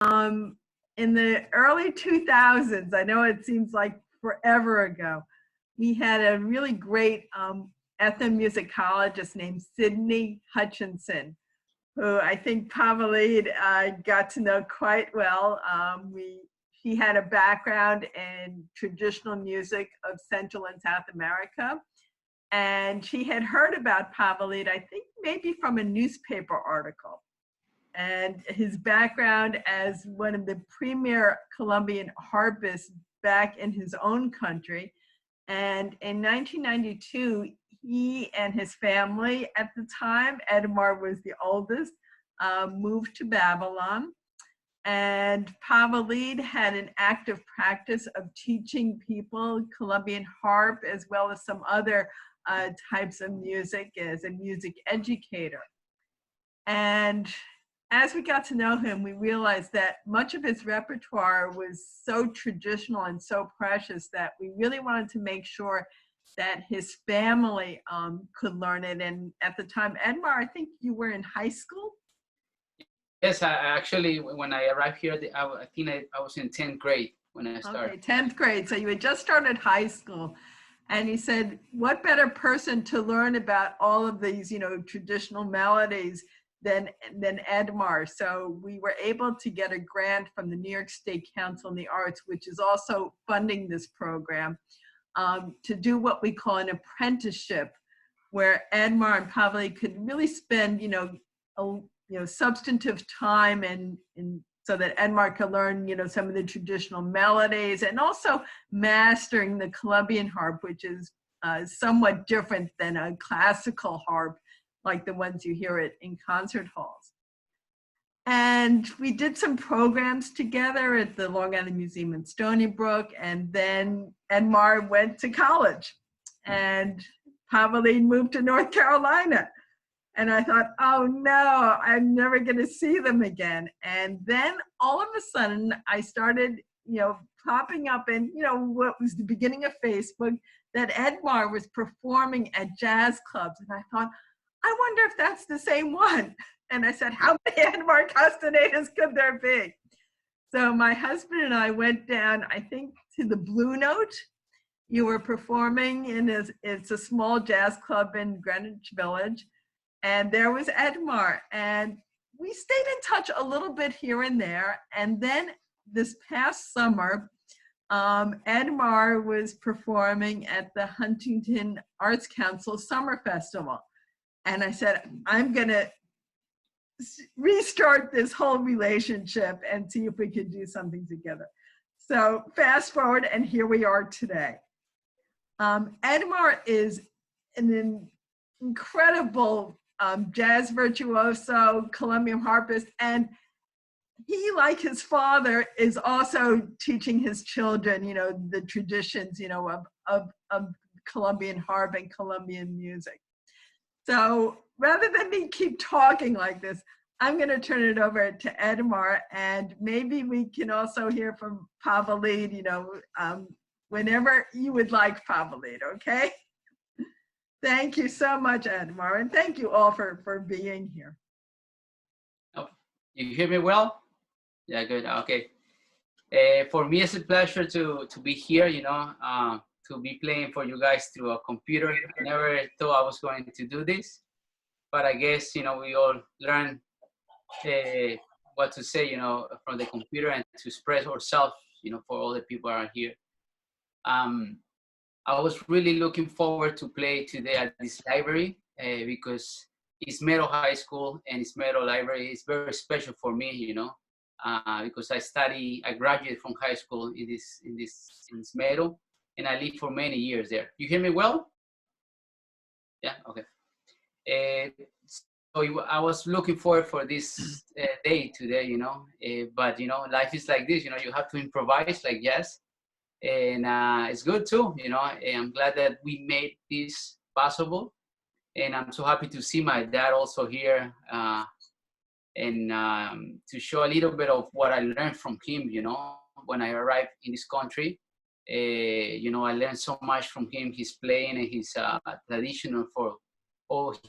in the early 2000s, I know it seems like forever ago, we had a really great ethnomusicologist named Sydney Hutchinson, who I think Pavelid got to know quite well. She had a background in traditional music of Central and South America. And she had heard about Pavelid, I think maybe from a newspaper article. And his background as one of the premier Colombian harpists back in his own country. And in 1992, he and his family, at the time, Edmar was the oldest, moved to Babylon. And Pavelid had an active practice of teaching people Colombian harp as well as some other types of music as a music educator. And as we got to know him, we realized that much of his repertoire was so traditional and so precious that we really wanted to make sure that his family could learn it. And at the time, Edmar, I think you were in high school? Yes, actually, when I arrived here, I think I was in 10th grade when I started. Okay, 10th grade. So you had just started high school. And he said, what better person to learn about all of these, traditional melodies than Edmar. So we were able to get a grant from the New York State Council on the Arts, which is also funding this program, to do what we call an apprenticeship, where Edmar and Pavelid could really spend, substantive time and so that Edmar could learn, some of the traditional melodies and also mastering the Colombian harp, which is somewhat different than a classical harp, like the ones you hear in concert halls. And we did some programs together at the Long Island Museum in Stony Brook, and then Edmar went to college, and Pavelid moved to North Carolina. And I thought, oh no, I'm never gonna see them again. And then all of a sudden I started, popping up in, what was the beginning of Facebook, that Edmar was performing at jazz clubs. And I thought, I wonder if that's the same one. And I said, how many Edmar Castenadas could there be? So my husband and I went down, I think, to the Blue Note. You were performing it's a small jazz club in Greenwich Village. And there was Edmar. And we stayed in touch a little bit here and there. And then this past summer, Edmar was performing at the Huntington Arts Council Summer Festival. And I said, I'm gonna restart this whole relationship and see if we could do something together. So fast forward, and here we are today. Edmar is an incredible jazz virtuoso, Colombian harpist, and he, like his father, is also teaching his children, the traditions, of Colombian harp and Colombian music. So rather than me keep talking like this, I'm going to turn it over to Edmar, and maybe we can also hear from Pavelid, whenever you would like, Pavelid, okay? Thank you so much, Edmar, and thank you all for being here. Oh, you hear me well? Yeah, good. Okay. For me, it's a pleasure to be here, to be playing for you guys through a computer. I never thought I was going to do this, but I guess, we all learn what to say, from the computer and to express ourselves, for all the people around here. I was really looking forward to play today at this library because East Meadow High School and East Meadow Library is very special for me, because I graduated from high school in East Meadow, and I lived for many years there. You hear me well? Yeah, okay. So I was looking forward for this day today, but life is like this, you have to improvise, like yes. And it's good too, I'm glad that we made this possible. And I'm so happy to see my dad also here and to show a little bit of what I learned from him, when I arrived in this country. I learned so much from him, his playing and his traditional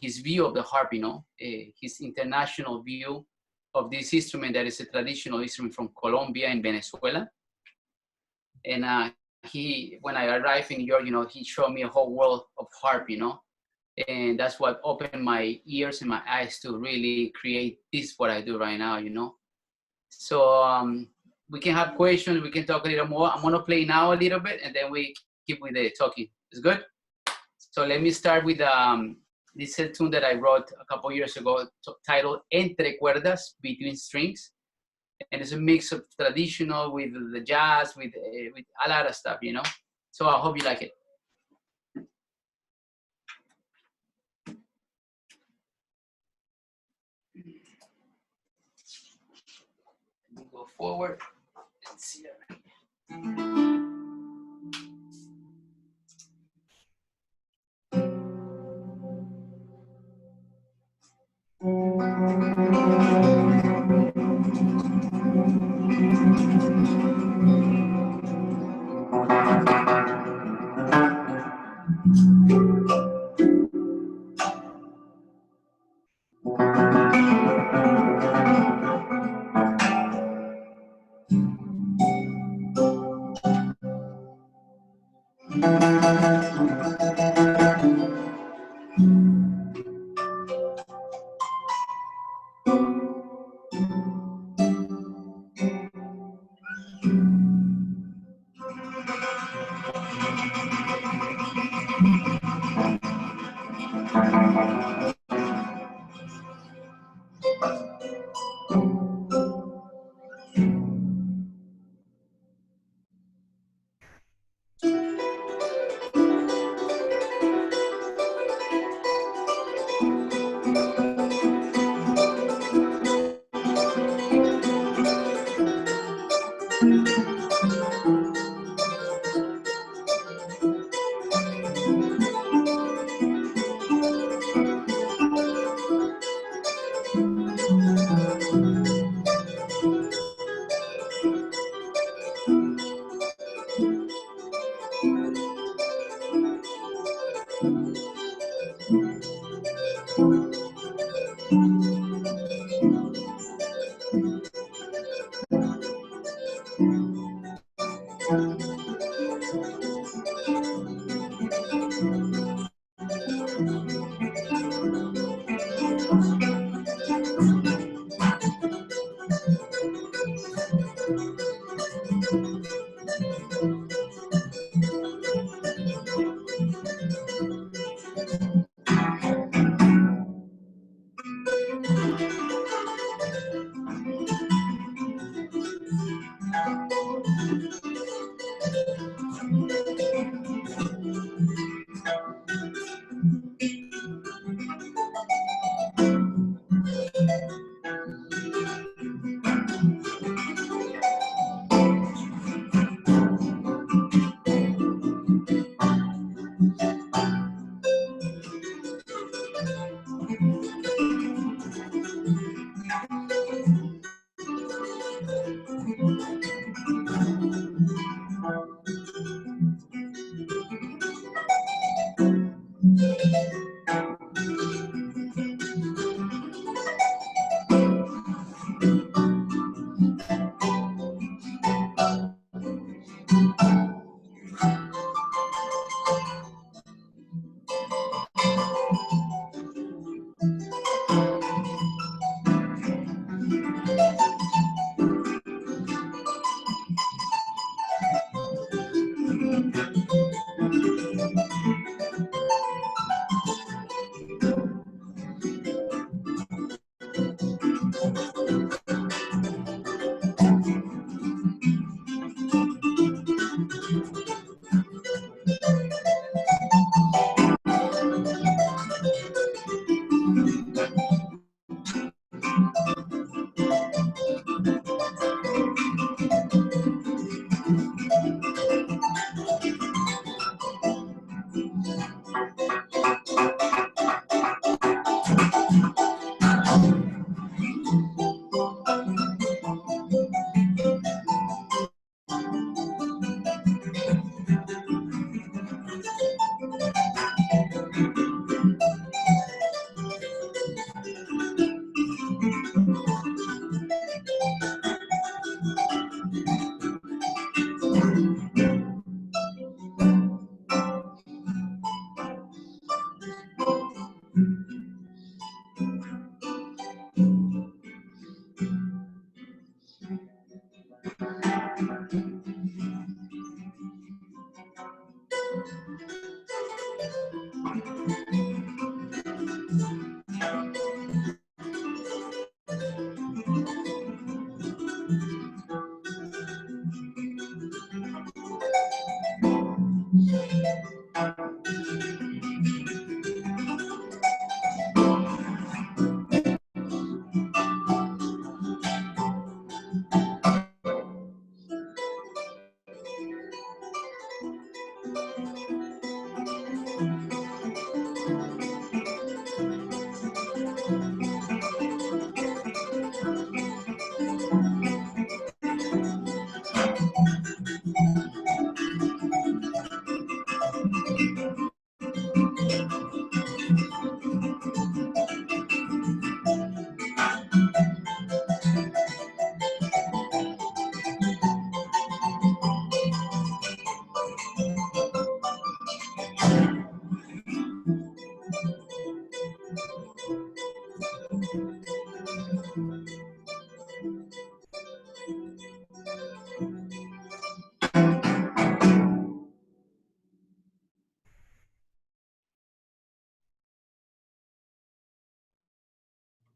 his view of the harp, his international view of this instrument that is a traditional instrument from Colombia and Venezuela. And when I arrived in New York, he showed me a whole world of harp, and that's what opened my ears and my eyes to really create this, what I do right now, So we can have questions, we can talk a little more. I'm gonna play now a little bit, and then we keep with the talking. It's good? So let me start with this is a tune that I wrote a couple years ago titled Entre Cuerdas, Between Strings. And it's a mix of traditional with the jazz, with a lot of stuff, So I hope you like it. Let me go forward. Let's see.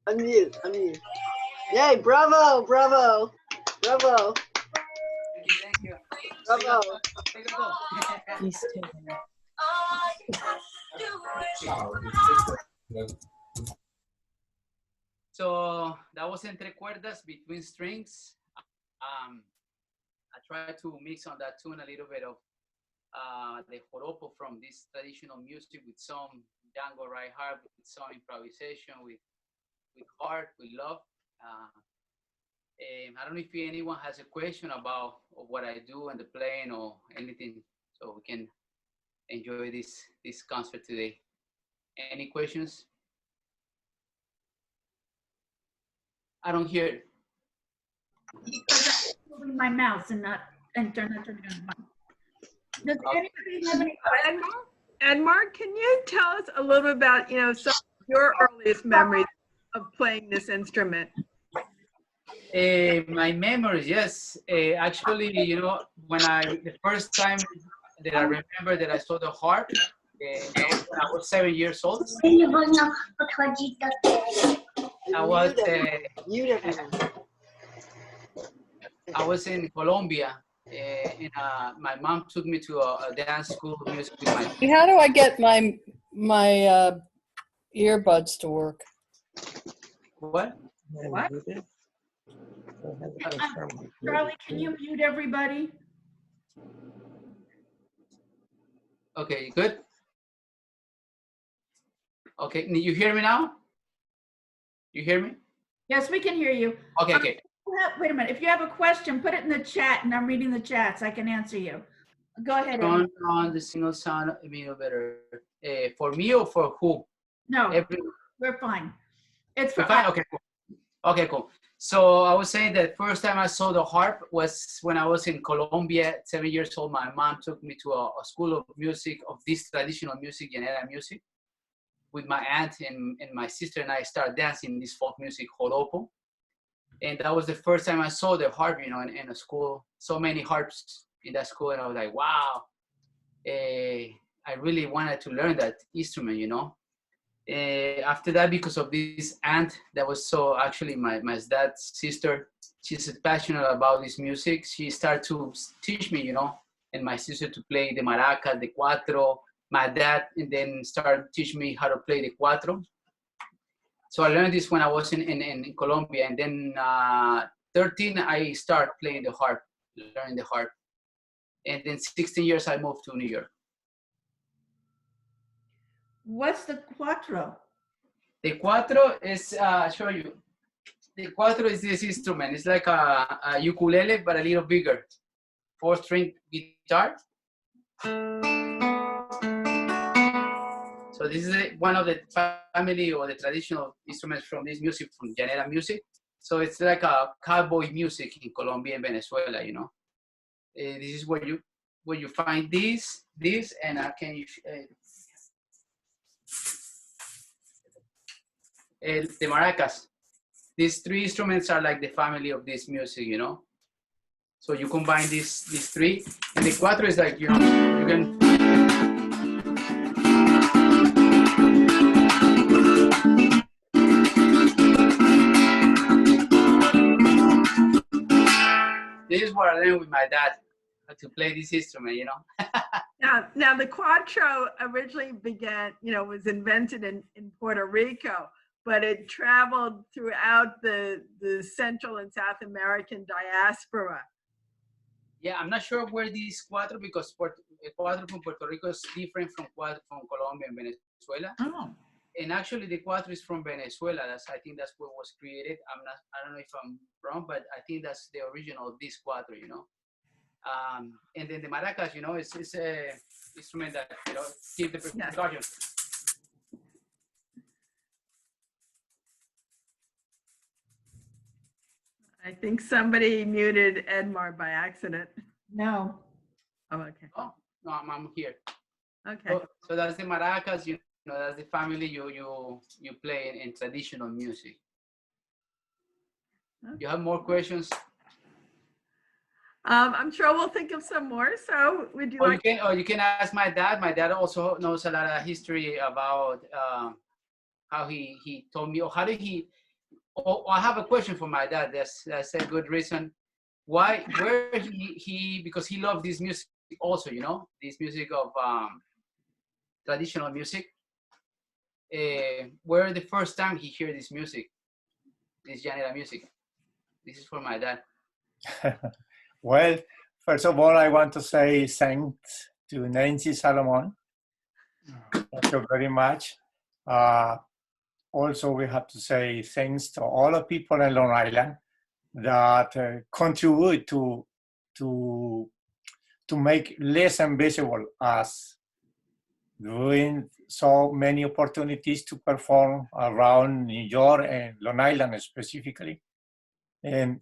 Unmute, unmute. Yay, bravo, bravo, bravo, Thank you. bravo. Take a go. He's taking it. So that was entre cuerdas, between strings. I tried to mix on that tune a little bit of the joropo from this traditional music with some Django right harp, with some improvisation, with heart, with love. I don't know if anyone has a question about what I do and the playing or anything, so we can enjoy this concert today. Any questions? I don't hear it. Moving my mouse and not turning on my. Does anybody have any questions? Edmar, can you tell us a little bit about, some of your earliest memories of playing this instrument? My memories, yes. Actually, when the first time that I remember that I saw the harp, that was when I was 7 years old. I was in Colombia, and my mom took me to a dance school of music with my. How do I get my earbuds to work? What? What? Charlie, can you mute everybody? Okay, good. Okay, you hear me now? You hear me? Yes, we can hear you. Okay, okay. Wait a minute. If you have a question, put it in the chat, and I'm reading the chats. I can answer you. Go ahead. Turn on the single sound a little better. For me or for who? No, we're fine. It's for fine. Okay, cool. Okay, cool. So I was saying that first time I saw the harp was when I was in Colombia, 7 years old. My mom took me to a school of music, of this traditional music, Llanera music, with my aunt and my sister, and I started dancing this folk music, joropo. And that was the first time I saw the harp, in a school, so many harps in that school. And I was like, wow, I really wanted to learn that instrument, After that, because of this aunt that was so, actually my dad's sister, she's passionate about this music. She started to teach me, and my sister to play the maraca, the cuatro, my dad, and then started teaching me how to play the cuatro. So I learned this when I was in Colombia, and then 13, I started playing the harp, learning the harp. And then 16 years, I moved to New York. What's the cuatro? The cuatro is, I'll show you. The cuatro is this instrument. It's like a ukulele, but a little bigger. 4-string guitar. So this is one of the family or the traditional instruments from this music, from Llanera music. So it's like a cowboy music in Colombia and Venezuela, This is where you find this, and can you, the maracas. These three instruments are like the family of this music, So you combine these three, and the cuatro is like, you can. This is what I learned with my dad, how to play this instrument, Now the cuatro originally was invented in Puerto Rico, but it traveled throughout the Central and South American diaspora. Yeah, I'm not sure where this cuatro, because cuatro from Puerto Rico is different from cuatro from Colombia and Venezuela. Oh. And actually, the cuatro is from Venezuela. I think that's what was created. I don't know if I'm wrong, but I think that's the original of this cuatro, And then the maracas, it's a instrument that, give the percussion. I think somebody muted Edmar by accident. No. Oh, okay. Oh, no, I'm here. Okay. So that's the maracas, that's the family you play in traditional music. Okay. You have more questions? I'm sure we'll think of some more. So would you like? You can ask my dad. My dad also knows a lot of history about how he told me, or how did he Oh, I have a question for my dad. That's a good reason. Why? Where he because he loved this music also. You know, this music of traditional music. Where the first time he heard this music, this genre music? This is for my dad. Well, first of all, I want to say thanks to Nancy Solomon. Thank you very much. Also, we have to say thanks to all the people in Long Island that contribute to make less visible us, doing so many opportunities to perform around New York and Long Island specifically. And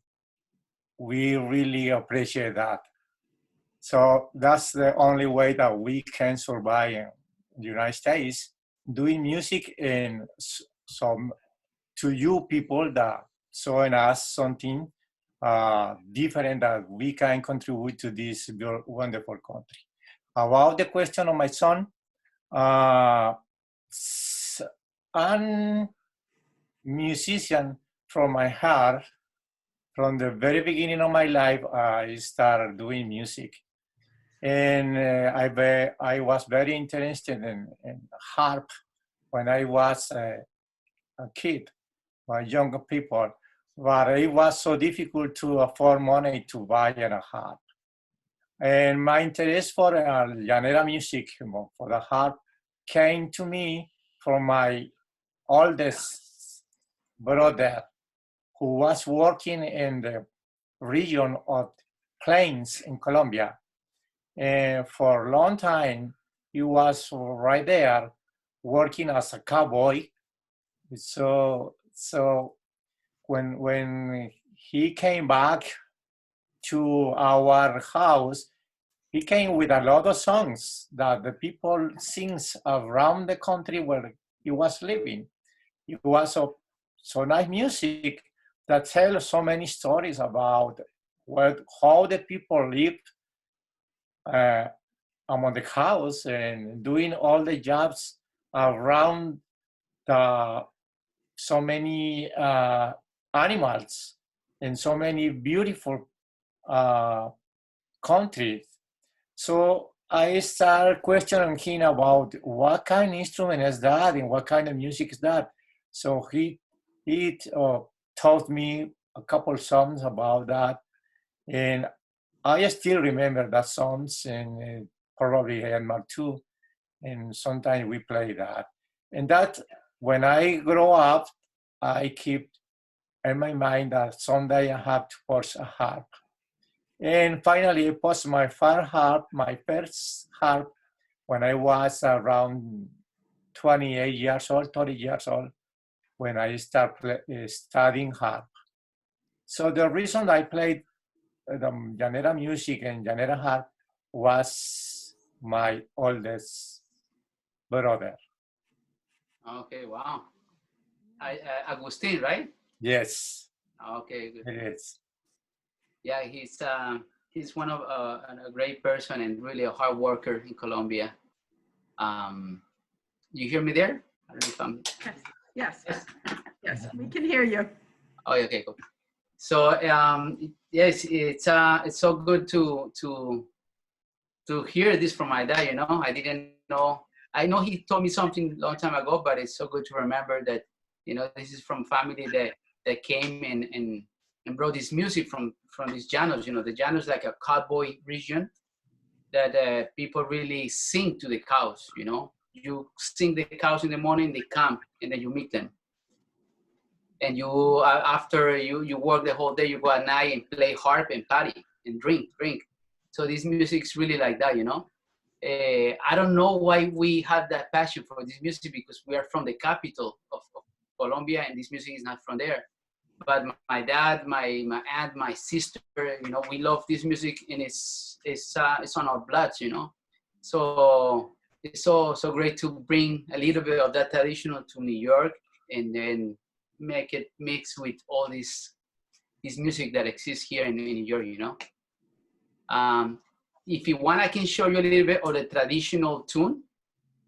we really appreciate that. So that's the only way that we can survive in the United States, doing music, and some to you people that showing us something different that we can contribute to this wonderful country. About the question of my son, I'm musician from my heart. From the very beginning of my life, I started doing music. And I was very interested in harp when I was a kid, younger people, but it was so difficult to afford money to buy a harp. And my interest for genre music, for the harp, came to me from my oldest brother, who was working in the region of Plains in Colombia. And for a long time, he was right there working as a cowboy. So when he came back to our house, he came with a lot of songs that the people sings around the country where he was living. It was so nice music that tells so many stories about how the people lived among the house and doing all the jobs around so many animals and so many beautiful countries. So I started questioning him about what kind of instrument is that and what kind of music is that. So he taught me a couple songs about that, and I still remember that songs, and probably Edmar too, and sometimes we play that. And that, when I grow up, I keep in my mind that someday I have to purchase a harp. And finally, I purchased my first harp, when I was around 28 years old, 30 years old, when I started studying harp. So the reason I played the genre music and genre harp was my oldest brother. Okay, wow. Agustin, right? Yes. Okay, good. It is. Yeah, he's one of a great person and really a hard worker in Colombia. You hear me there? I don't know if I'm. Yes, yes, we can hear you. Oh, okay, cool. So yes, it's so good to hear this from my dad. You know, I didn't know. I know he told me something a long time ago, but it's so good to remember that, you know, this is from family that came and brought this music from these llanos. You know, the llanos like a cowboy region that people really sing to the cows. You know, you sing the cows in the morning, they come, and then you meet them. And you after you work the whole day, you go at night and play harp and party and drink. So this music is really like that, you know. I don't know why we have that passion for this music, because we are from the capital of Colombia, and this music is not from there. But my dad, my aunt, my sister, you know, we love this music, and it's on our bloods, you know. So it's so great to bring a little bit of that traditional to New York, and then make it mix with all this music that exists here in New York, you know. If you want, I can show you a little bit of the traditional tune,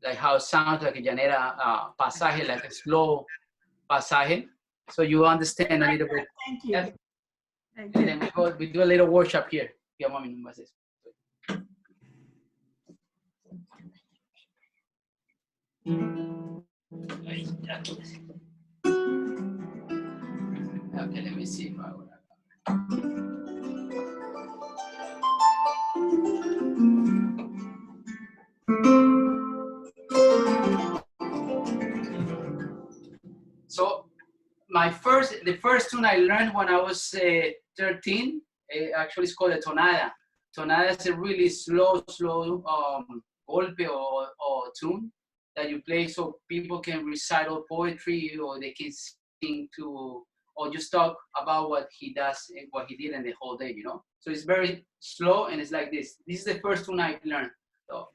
like how it sounds like a llanera pasaje, like a slow pasaje. so you understand a little bit. Thank you. Yes. Thank And you. then we do a little workshop here. Yeah, mommy, no más eso. Okay, let me see if I will. So the first tune I learned when I was 13, actually it's called a tonada. Tonada is a really slow golpe or tune that you play so people can recital poetry or they can sing to, or just talk about what he does and what he did in the whole day, you know? So it's very slow and it's like this. This is the first tune I learned. So.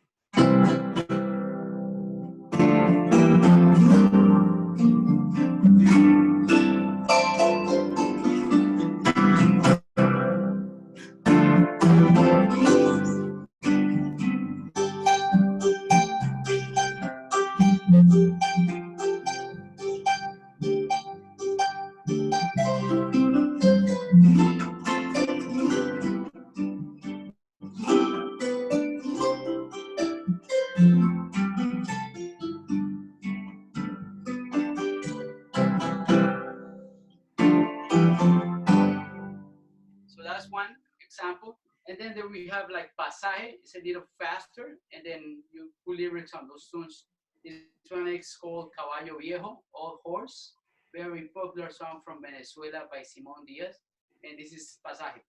So that's one example. And then there we have like pasaje, it's a little faster, and then you put lyrics on those tunes. This one is called Caballo Viejo, Old Horse, very popular song from Venezuela by Simón Díaz, and this is pasaje.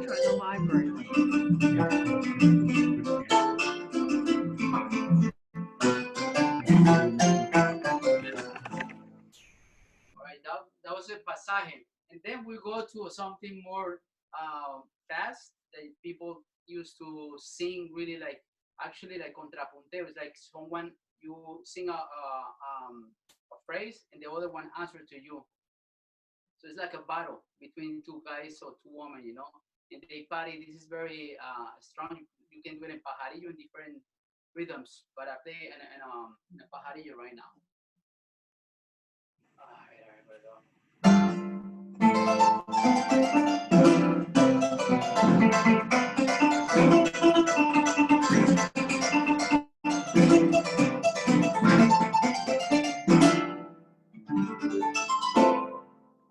Try the library. All right, that was a pasaje. And then we go to something more fast that people used to sing really like, actually like contrapunteo. It's like someone, you sing a phrase and the other one answers to you. So it's like a battle between two guys or two women, you know, and they party. This is very strong. You can do it in pajarillo in different rhythms, but I play in a pajarillo right now. All right, there we go.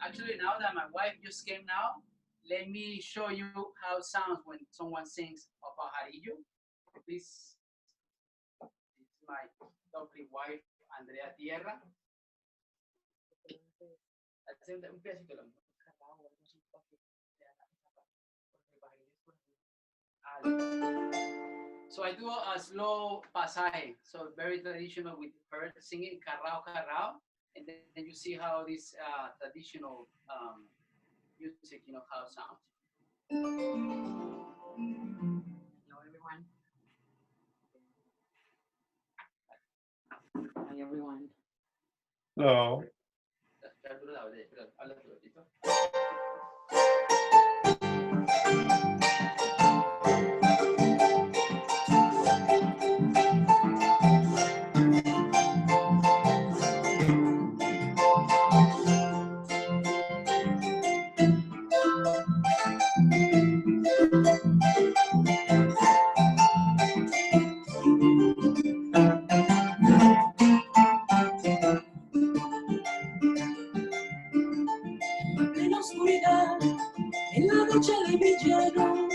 Actually, now that my wife just came now, let me show you how it sounds when someone sings a pajarillo. This is my lovely wife, Andrea Tierra. So I do a slow pasaje, so very traditional with her singing carrao carrao, and then you see how this traditional music, you know, how it sounds. Hello, everyone. Hi, everyone. Hello. En la oscuridad, en la noche de villano,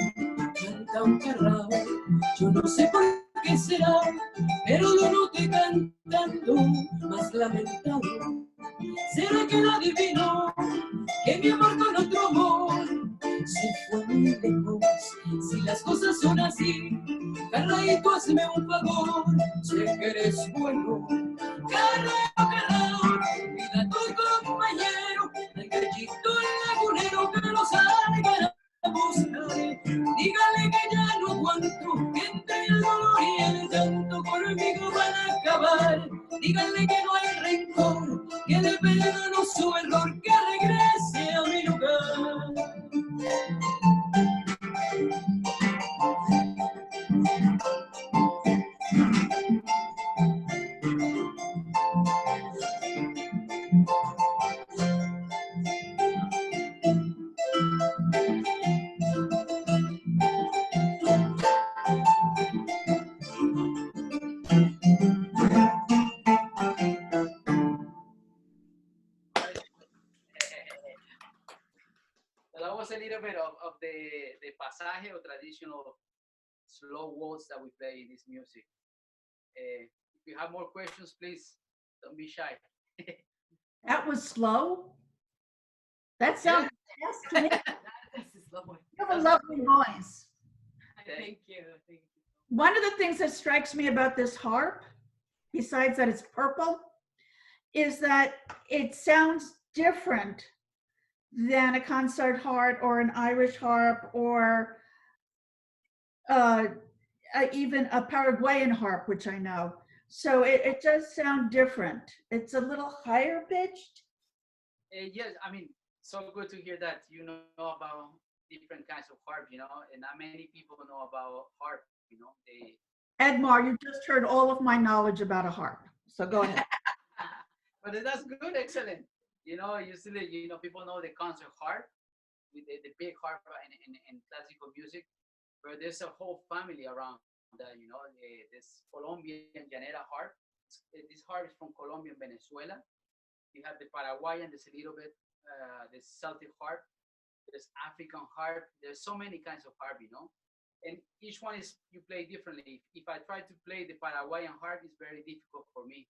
canta un carrao. Yo no sé por qué será, pero lo noté cantando, más lamentado. ¿Será que la adivinó? Que mi amor con otro amor se fue muy lejos. Si las cosas son así, carraíto, hazme un favor, sé que eres bueno. Carrao, carrao, cuida tu compañero, el gallito lagunero que lo salga a buscar. Dígale que ya no aguanto, que entre el rencor, que de perdone su error, que regrese a mi lugar. So that was a little bit of the pasaje or traditional slow waltz that we play in this music. If you have more questions, please don't be shy. That was slow. That sounds fast to me. This is lovely. You have a lovely voice. Thank you. Thank you. One of the things that strikes me about this harp, besides that it's purple, is that it sounds different than a concert harp or an Irish harp or even a Paraguayan harp, which I know. So it does sound different. It's a little higher pitched. Yes, I mean, so good to hear that you know about different kinds of harp, you know, and not many people know about harp, you know. Edmar, you just heard all of my knowledge about a harp. So go ahead. But that's good, excellent. You know, usually, you know, people know the concert harp, with the big harp in classical music, but there's a whole family around that, you know, this Colombian llanera harp. This harp is from Colombia and Venezuela. You have the Paraguayan, there's a little bit, the Celtic harp, there's African harp, there's so many kinds of harp, you know, and each one is, you play differently. If I try to play the Paraguayan harp, it's very difficult for me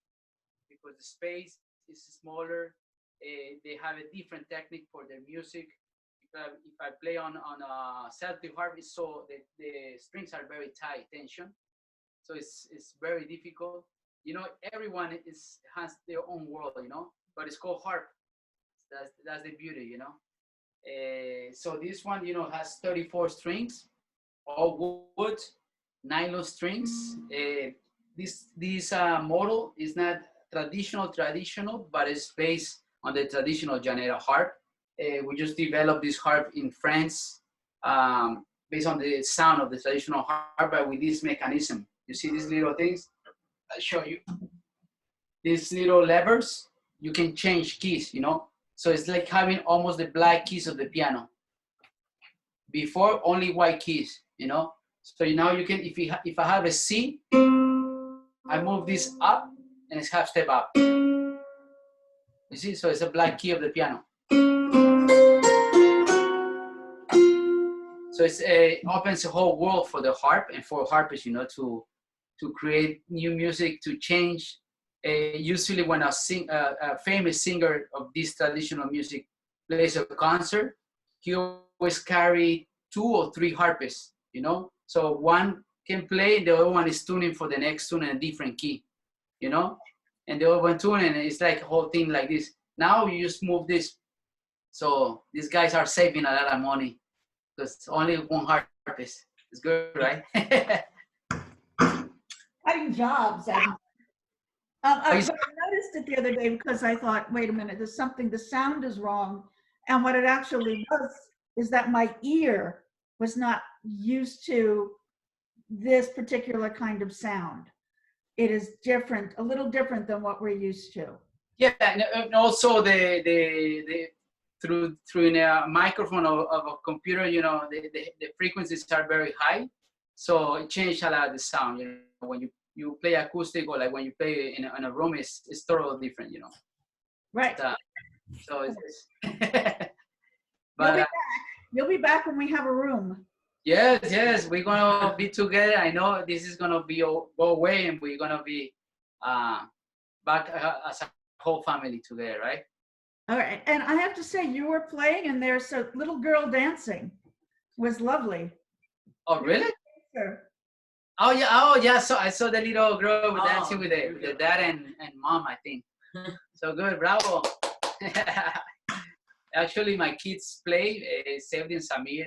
because the space is smaller. They have a different technique for their music. If I play on a Celtic harp, it's so the strings are very tight tension, so it's very difficult. You know, everyone has their own world, you know, but it's called harp. That's the beauty, you know. So this one, you know, has 34 strings, all wood, nylon strings. This model is not traditional, but it's based on the traditional llanera harp. We just developed this harp in France based on the sound of the traditional harp, but with this mechanism. You see these little things? I'll show you. These little levers, you can change keys, you know? So it's like having almost the black keys of the piano. Before, only white keys, you know? So now you can, if I have a C, I move this up and it's half step up. You see, so it's a black key of the piano. So it opens a whole world for the harp and for harpists, you know, to create new music, to change. Usually when a famous singer of this traditional music plays a concert, he always carry 2 or 3 harpists, you know? So one can play, the other one is tuning for the next tune in a different key, you know? And the other one tuning, and it's like a whole thing like this. Now you just move this. So these guys are saving a lot of money because only one harpist. It's good, right? Cutting jobs. I noticed it the other day because I thought, wait a minute, there's something, the sound is wrong. And what it actually was is that my ear was not used to this particular kind of sound. It is different, a little different than what we're used to. Yeah, and also through a microphone of a computer, you know, the frequencies are very high, so it changed a lot of the sound. You know, when you play acoustic or like when you play in a room, it's totally different, you know. Right. So it's but you'll be back when we have a room. Yes, we're gonna be together. I know this is gonna be go away, and we're gonna be back as a whole family together, right? All right, and I have to say, you were playing, and there's a little girl dancing. It was lovely. Oh, really? Sure. Oh yeah. So I saw the little girl dancing with the dad and mom, I think. So good, bravo. Actually, my kids play. Sevdi and Samir.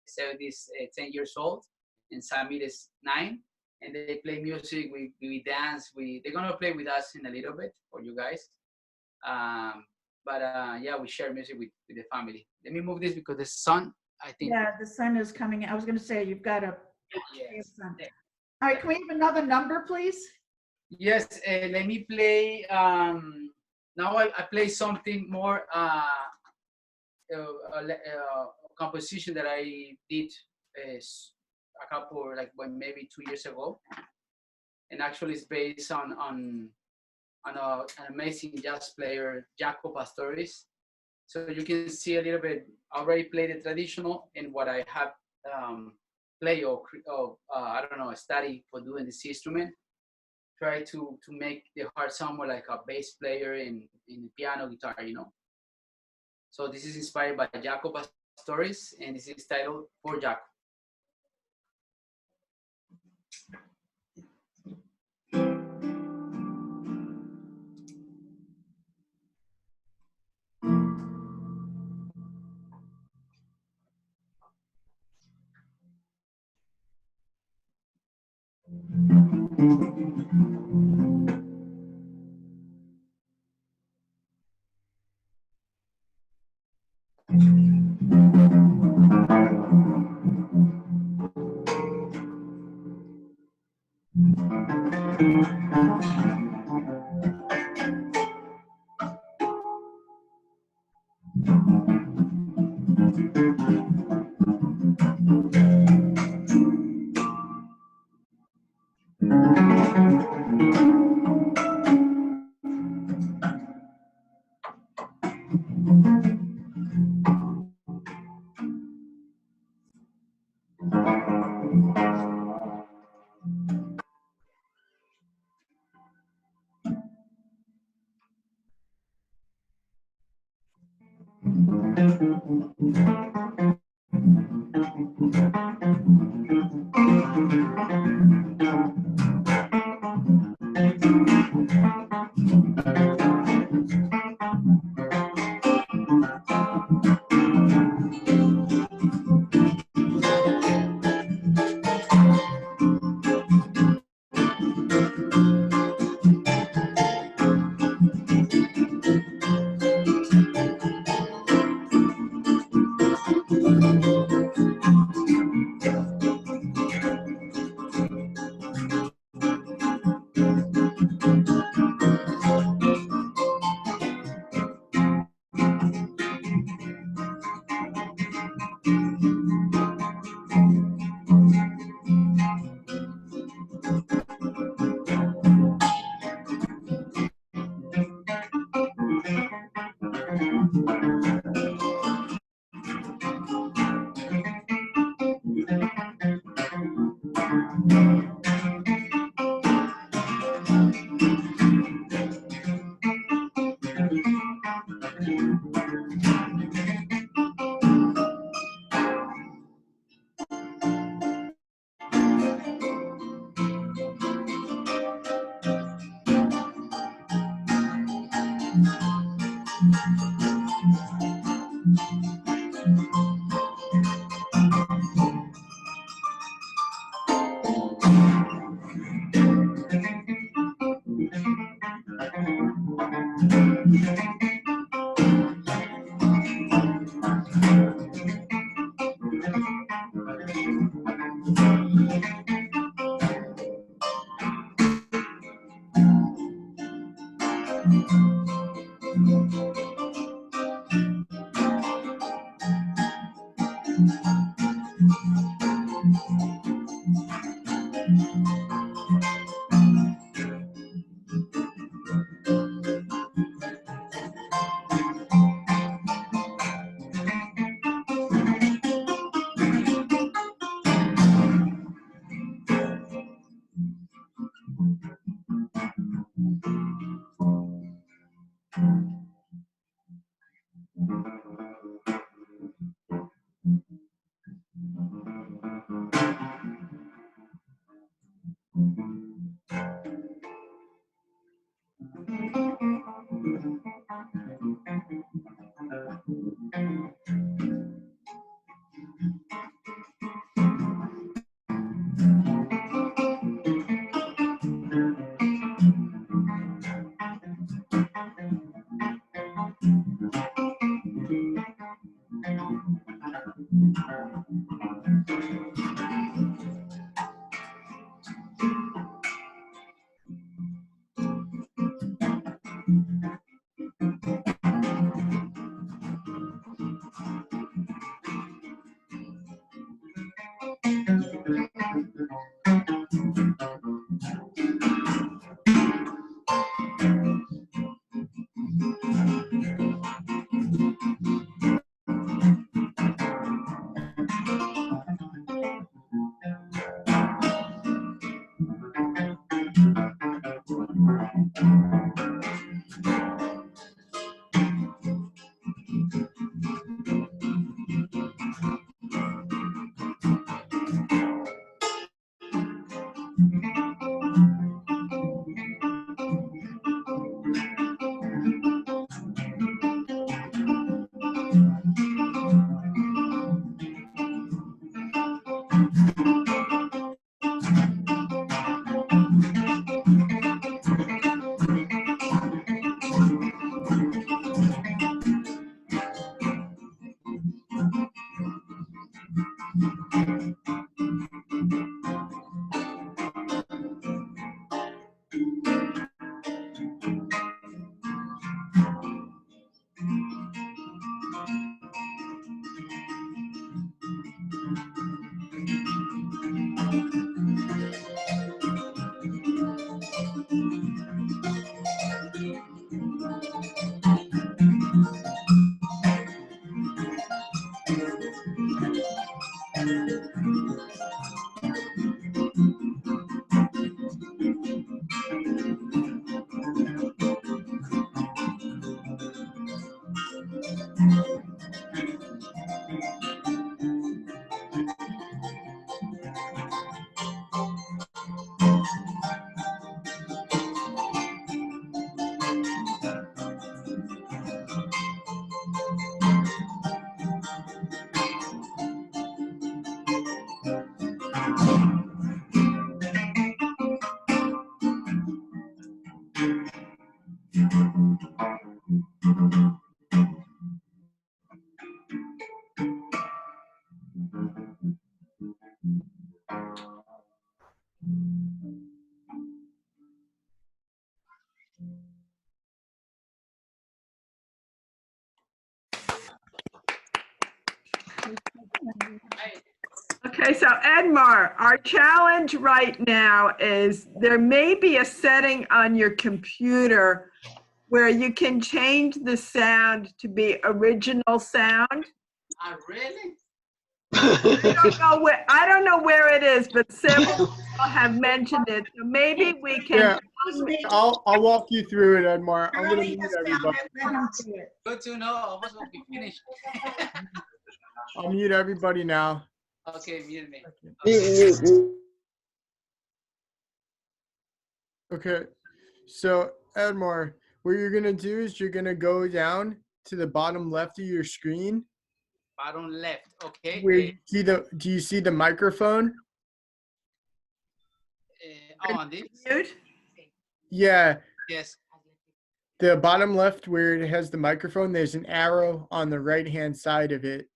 Sevdi is 10 years old, and Samir is 9. and they play music. We dance. They're gonna play with us in a little bit for you guys. But yeah, we share music with the family. Let me move this because the sun, I think. Yeah, the sun is coming. I was going to say, you've got a Yes. sun. All right, can we have another number, please? Yes, let me play. Now I play something more composition that I did a couple, like maybe 2 years ago, and actually it's based on an amazing jazz player, Jaco Pastorius. So you can see a little bit. I already played the traditional, and what I have play or I don't know, study for doing this instrument. Try to make the heart sound more like a bass player in piano, guitar, you know. So this is inspired by Jaco Pastorius, and this is titled For Jaco. Okay, so Edmar, our challenge right now is there may be a setting on your computer where you can change the sound to be original sound. Really? I don't know where it is, but several people have mentioned it. So maybe we can. Yeah, I'll walk you through it, Edmar. I'm gonna Charlie mute has found everybody. it. Let him do it. Good to know. Almost will be finished. I'll mute everybody now. Okay, mute me. Okay, so Edmar, what you're gonna do is you're gonna go down to the bottom left of your screen. Bottom left. Okay. Where you see do you see the microphone? On this. Mute? Yeah, Yes. the bottom left where it has the microphone, there's an arrow on the right-hand side of it.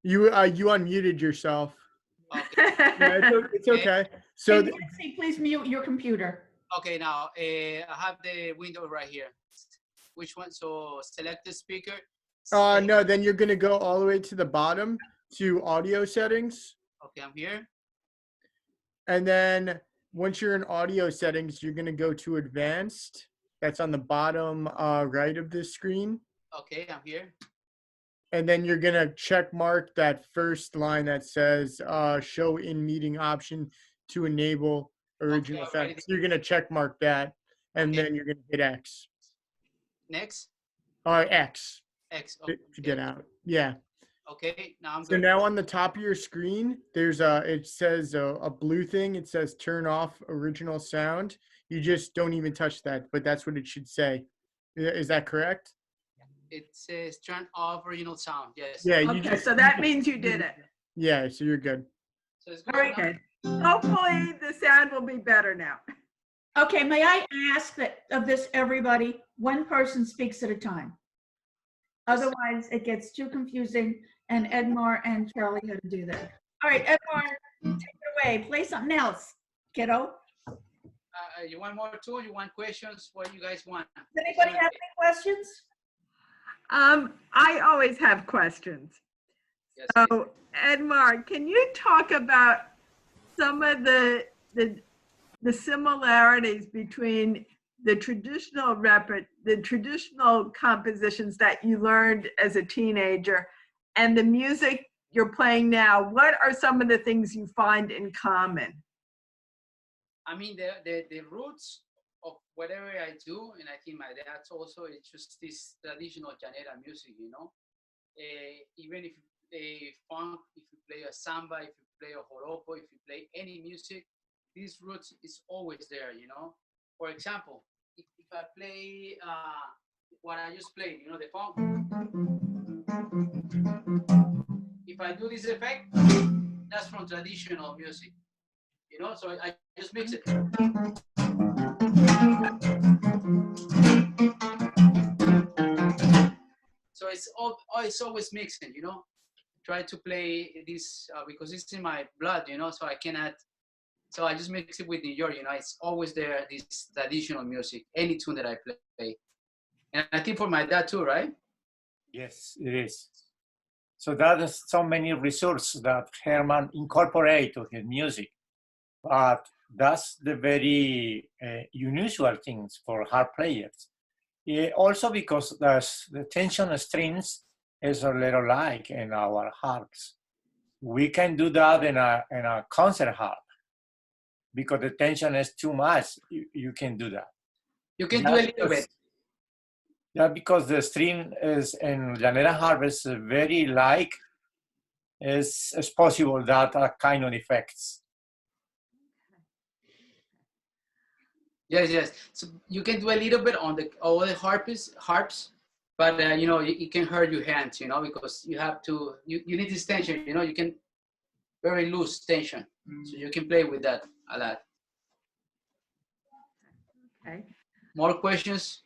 You unmuted yourself. Okay. Yeah, it's okay. So Hey, Nancy, please mute your computer. Okay. Now I have the window right here. Which one? So select the speaker. no, then you're gonna go all the way to the bottom to audio settings. Okay, I'm here. And then once you're in audio settings, you're gonna go to advanced. That's on the bottom right of the screen. Okay, I'm here. And then you're gonna check mark that first line that says show in meeting option to enable original Okay, sound. So you're gonna check mark that, and Okay. then you're gonna hit X. Next. X X. to Okay. get out. Yeah. Okay. Now I'm So good. now on the top of your screen, there's it says a blue thing. It says turn off original sound. You just don't even touch that, but that's what it should say. Is that correct? It says turn off original sound. Yes. Yeah. You Okay, just, so that means you did it. yeah. So you're good. So it's good. Very now? good. Hopefully the sound will be better now. Okay, may I ask that of this, everybody, one person speaks at a time. Otherwise, it gets too confusing, and Edmar and Charlie had to do that. All right, Edmar, take it away. Play something else, kiddo. You want more too? You want questions? What do you guys want? Does anybody have any questions? I always have questions. Yes, So, Edmar, can you talk about some of the similarities between the traditional compositions that you learned as a teenager and the music you're playing now? What are some of the things you find in common? I mean, the roots of whatever I do, and I think my dad's also, it's just this traditional llanera music, you know? Even if you play funk, if you play a samba, if you play a joropo, if you play any music, these roots is always there, you know? For example, if I play what I just played, you know, the funk. If I do this effect, that's from traditional music, you know? So I just mix it. So it's always mixing, you know? Try to play this because it's in my blood, you know, so I cannot. So I just mix it with New York, you know, it's always there, this traditional music, any tune that I play. And I think for my dad too, right? Yes, it is. So that is so many resources that Herman incorporate to his music. But that's the very unusual things for harp players. Also because the tension strings is a little like in our harps. We can do that in a concert harp. Because the tension is too much, you can do that. You can do a little bit. Yeah, because the string is in llanera harp is very like, it's possible that kind of effects. Yes. So you can do a little bit on the all the harps, but you know, it can hurt your hands, you know, because you have to, you need this tension, you know, you can very loose tension. So you can play with that a lot. Okay. More questions?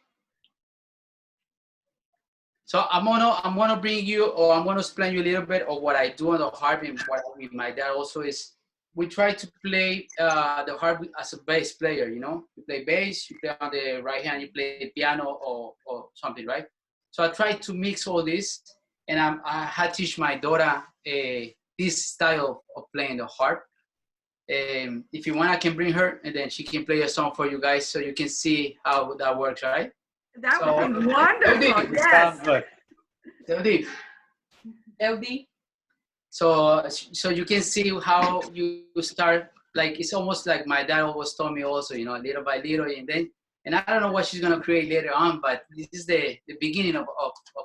So I'm gonna bring you, or I'm gonna explain you a little bit of what I do on the harp and what with my dad also is. We try to play the harp as a bass player, you know. You play bass, you play on the right hand, you play piano or something, right? So I try to mix all this, and I had teach my daughter this style of playing the harp. If you want, I can bring her, and then she can play a song for you guys, so you can see how that works, right? That would be wonderful. Yes. LD. So you can see how you start, like it's almost like my dad always told me also, you know, little by little, and I don't know what she's gonna create later on, but this is the beginning of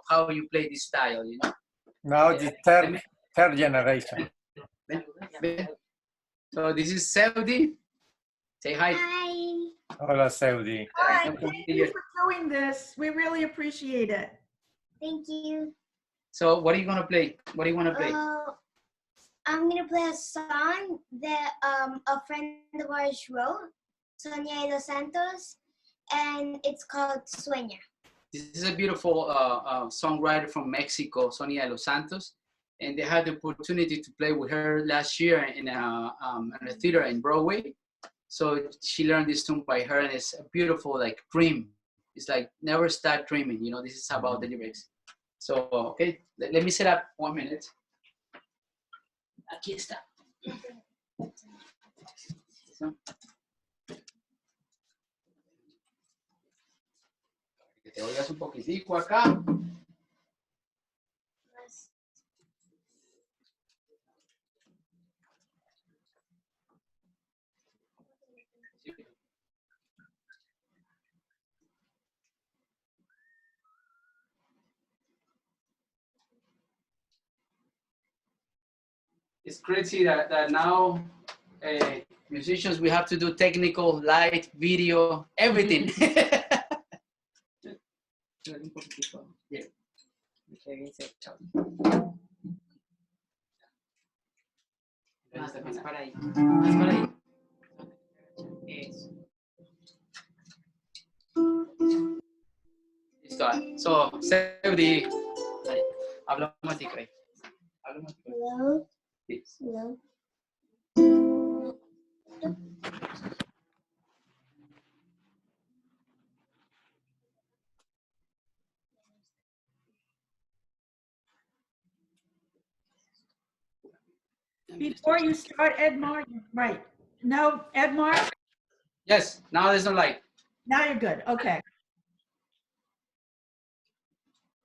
how you play this style, you know. Now the third generation. So this is Saudi. Say hi. Hi. Hola, Saudi. Hi, thank you for doing this. We really appreciate it. Thank you. So what are you gonna play? What do you wanna play? I'm gonna play a song that a friend of ours wrote, Sonia Dos Santos, and it's called Sueña. This is a beautiful songwriter from Mexico, Sonia Los Santos, and they had the opportunity to play with her last year in a theater in Broadway. So she learned this tune by her, and it's a beautiful, like, dream. It's like never stop dreaming. You know, this is about the lyrics. So okay, let me set up 1 minute. Aquí está. So. Que te oigas un poquitico acá. It's crazy that now musicians, we have to do technical, light, video, everything. Yeah. Más para ahí. Más para ahí. Eso. Listo. So, Seudi, habla un momentico ahí. Habla un momentico. Hello. Yes. Hello. Before you start, Edmar, right. No, Edmar, Yes, now there's no light. now you're good. Okay.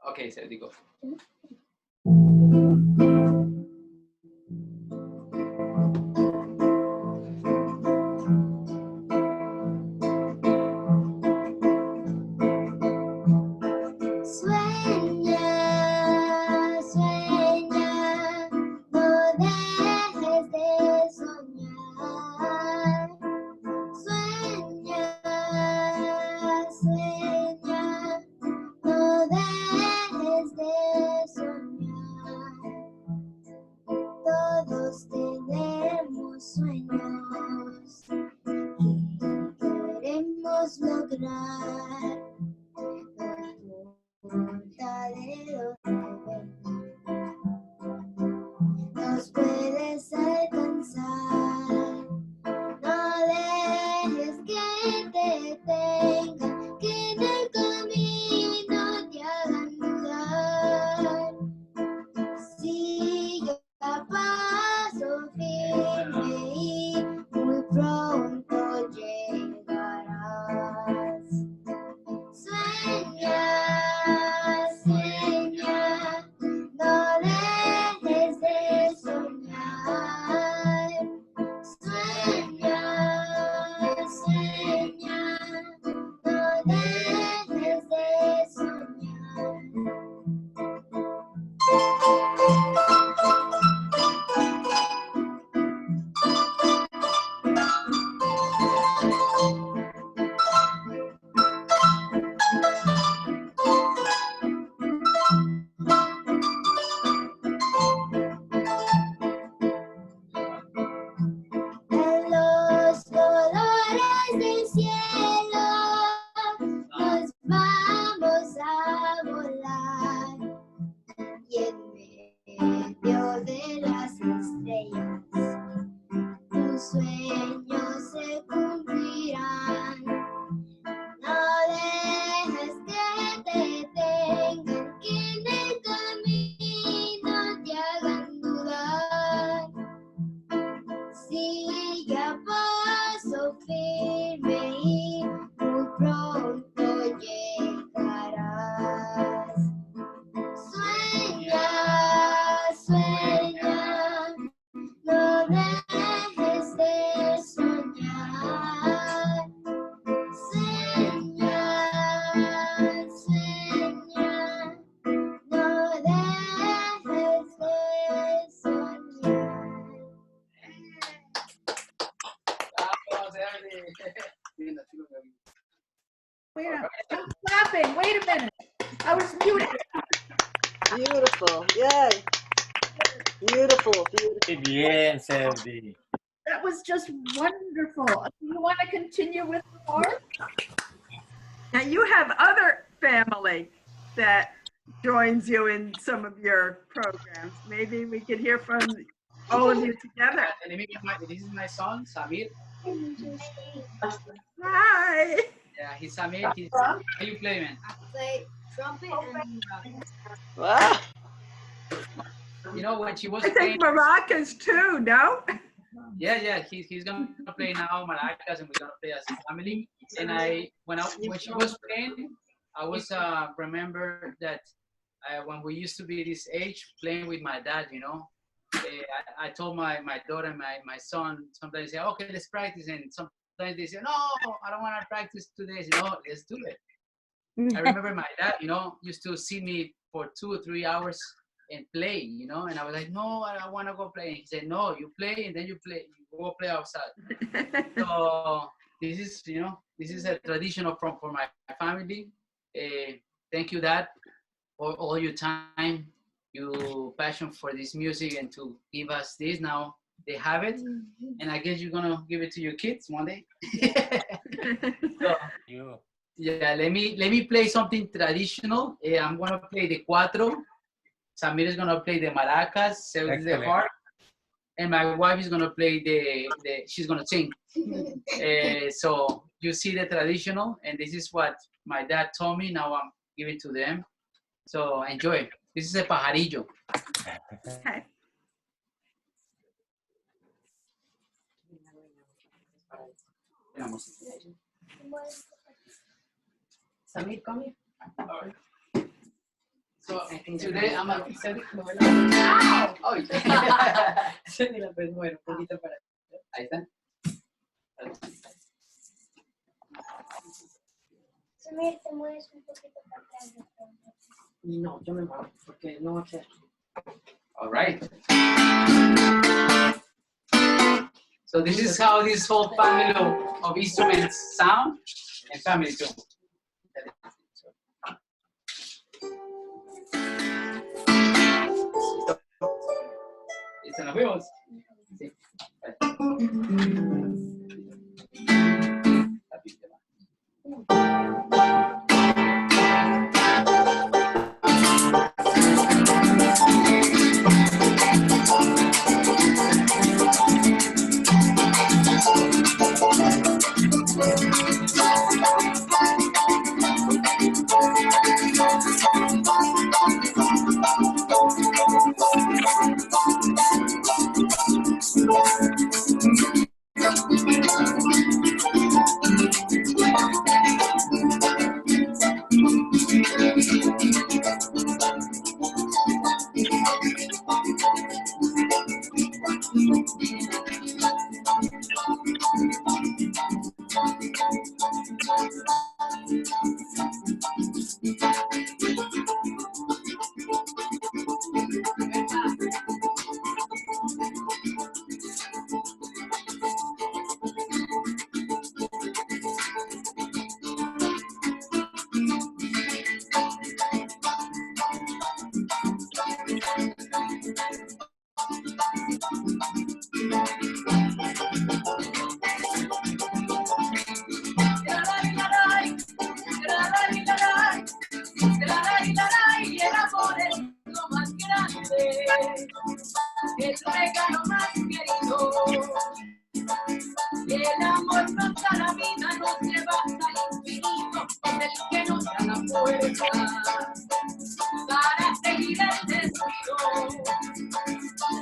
Okay, Seudi, go. Sueña, sueña, no dejes de soñar. Sueña, sueña, no dejes de soñar. Todos tenemos sueños que queremos lograr. No importa de dónde vengas, nos puedes alcanzar. No dejes que te detengan, que en el camino te hagan dudar. Sigue a paso firme y muy pronto llegarás. Sueña, sueña, no dejes de soñar. Sueña, sueña, no dejes de soñar. En los colores del cielo nos vamos a volar, y en medio de las estrellas tus sueños se cumplirán. No dejes que te detengan, que en el camino te hagan dudar. Sigue a paso firme y muy pronto llegarás. Sueña, sueña, no dejes de soñar. Sueña, sueña, no dejes de soñar. Wait a minute. I'm clapping. Wait a minute. I was muted. Beautiful. Yay. Beautiful. Beautiful. Qué bien, Seudi. That was just wonderful. Do you want to continue with more? Now you have other family that joins you in some of your programs. Maybe we could hear from all of you together. This is my son, Samir. Hi. Yeah, he's Samir. How you play, man? I play trumpet and Wow. You know, when she was I playing, think maracas too, no? yeah, he's gonna play now maracas, and we're gonna play as a family. And when she was playing, I was remember that when we used to be this age, playing with my dad, you know, I told my daughter and my son, sometimes they say, okay, let's practice, and sometimes they say, no, I don't want to practice today. You know, let's do it. I remember my dad, you know, used to see me for 2 or 3 hours and play, you know, and I was like, no, I want to go play. And he said, no, you play and then you go play outside. So this is, you know, this is a tradition for my family. Thank you, Dad, for all your time, your passion for this music, and to give us this now. they have it, and I guess you're gonna give it to your kids one day. So, You. yeah, let me play something traditional. I'm gonna play the cuatro. Samir is gonna play the maracas, so the Excellent. harp, and my wife is gonna play she's gonna sing. So you see the traditional, and this is what my dad told me. Now I'm giving to them. So enjoy. This is a pajarillo. Okay. Samir, come here. So today I'm a. ¡Ow! Bueno, un poquito para. Ahí está. Samir, te mueves un poquito para atrás. No, yo me muevo porque no va a ser. All right. So this is how this whole family of instruments sound, and family too. ¿Listo? ¿Nos vemos? Sí. El regalo más querido, el amor nos da la vida, nos lleva al infinito, es el que nos da la fuerza para seguir el destino.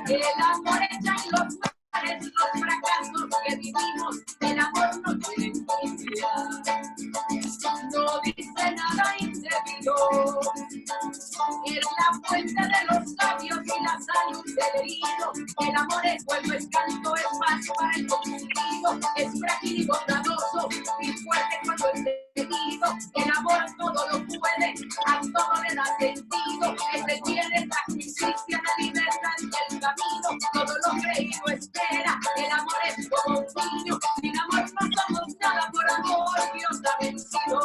El amor echa en los mares los fracasos que vivimos, el amor no tiene envidia, no dice nada indebido. Es la fuente de los sabios y la salud del herido. El amor es fuego, es canto, es paz para el confundido. Es frágil y bondadoso y fuerte cuando es temido. El amor todo lo puede, a todo le da sentido. Es el bien, es la justicia, la libertad y el camino. Todo lo creído espera. El amor es como un niño. Sin amor no somos nada, por amor Dios ha vencido.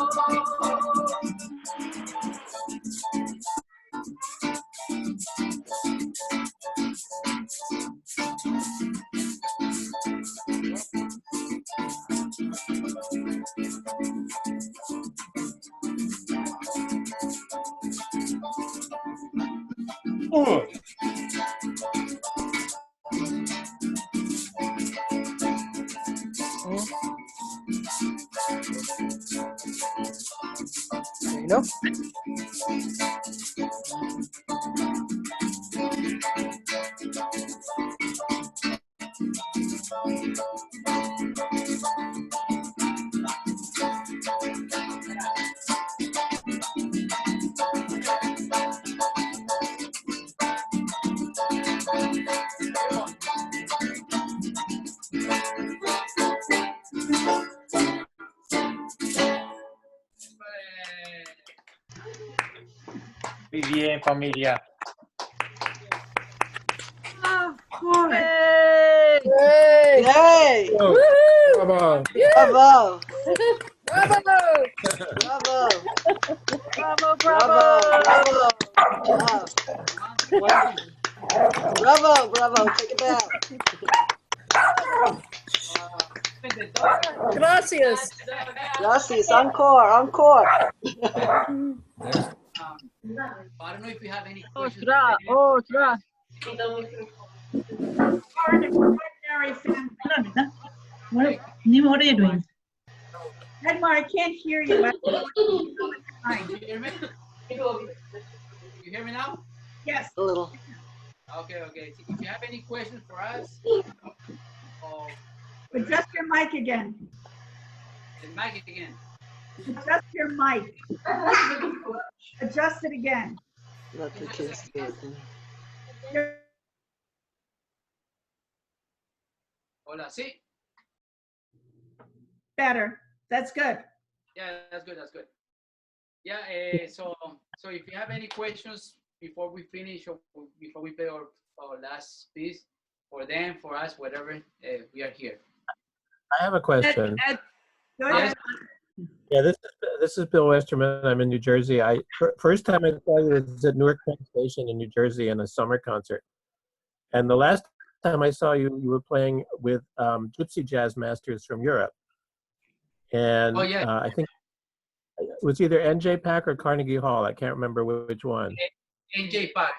¿No? Muy bien, familia. Yay! Yay! Bravo. Bravo! Bravo! Bravo! Bravo, Bravo! bravo! Bravo! Wow. Bravo, bravo. Take it back. Gracias. Gracias. Encore, encore. I don't know if you have any questions. You're an extraordinary family. What are you doing? Edmar, I can't hear you. You hear me? You hear me now? Yes. A little. Okay, okay. If you have any questions for us, or Adjust your mic again. the mic again. Adjust your mic. Adjust it again. Let the kids do it. Hola, sí. Better. That's good. Yeah, that's good. That's good. Yeah. So if you have any questions before we finish or before we play our last piece, for them, for us, whatever, we are here. I have a question. Go ahead. Yeah, this is Bill Westerman. I'm in New Jersey. First time I saw you was at Newark Penn Station in New Jersey in a summer concert. And the last time I saw you, you were playing with gypsy jazz masters from Europe. And I think it was either NJ Pack or Carnegie Hall. I can't remember which one. NJ Pack.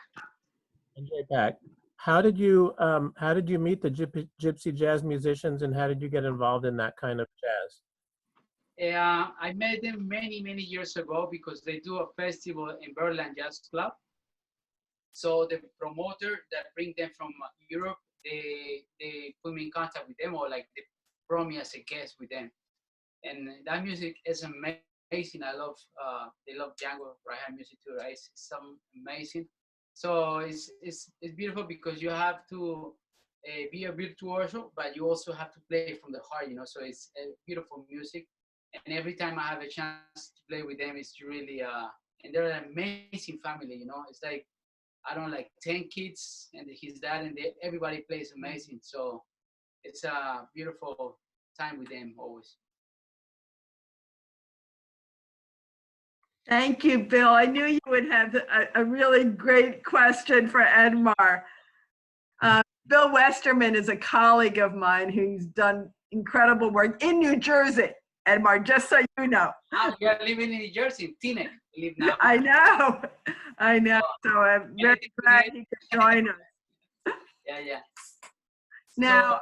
NJ Pack. How did you meet the gypsy jazz musicians, and how did you get involved in that kind of jazz? I met them many years ago because they do a festival in Berlin Jazz Club. So the promoter that bring them from Europe, they put me in contact with them, or like they brought me as a guest with them. And that music is amazing. I love they love Django Reinhardt music too, right? It's some amazing. So it's beautiful because you have to be a virtuoso, but you also have to play from the heart, you know. So it's beautiful music, and every time I have a chance to play with them, it's really and they're an amazing family, you know. It's like I don't know, like 10 kids and his dad, and everybody plays amazing. So it's a beautiful time with them always. Thank you, Bill. I knew you would have a really great question for Edmar. Bill Westerman is a colleague of mine who's done incredible work in New Jersey. Edmar, just so you know. We are living in New Jersey, Teaneck. Live now. I know. So I'm very glad he could join us. Yeah. Now,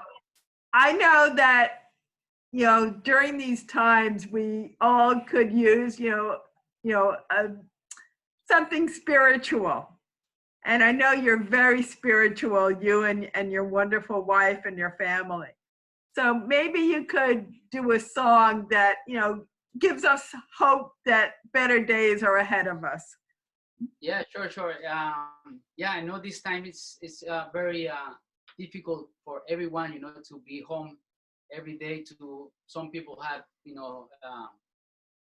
I know that, you know, during these times, we all could use, something spiritual. And I know you're very spiritual, you and your wonderful wife and your family. So maybe you could do a song that, gives us hope that better days are ahead of us. Yeah, sure. I know this time it's very difficult for everyone, to be home every day. Some people have,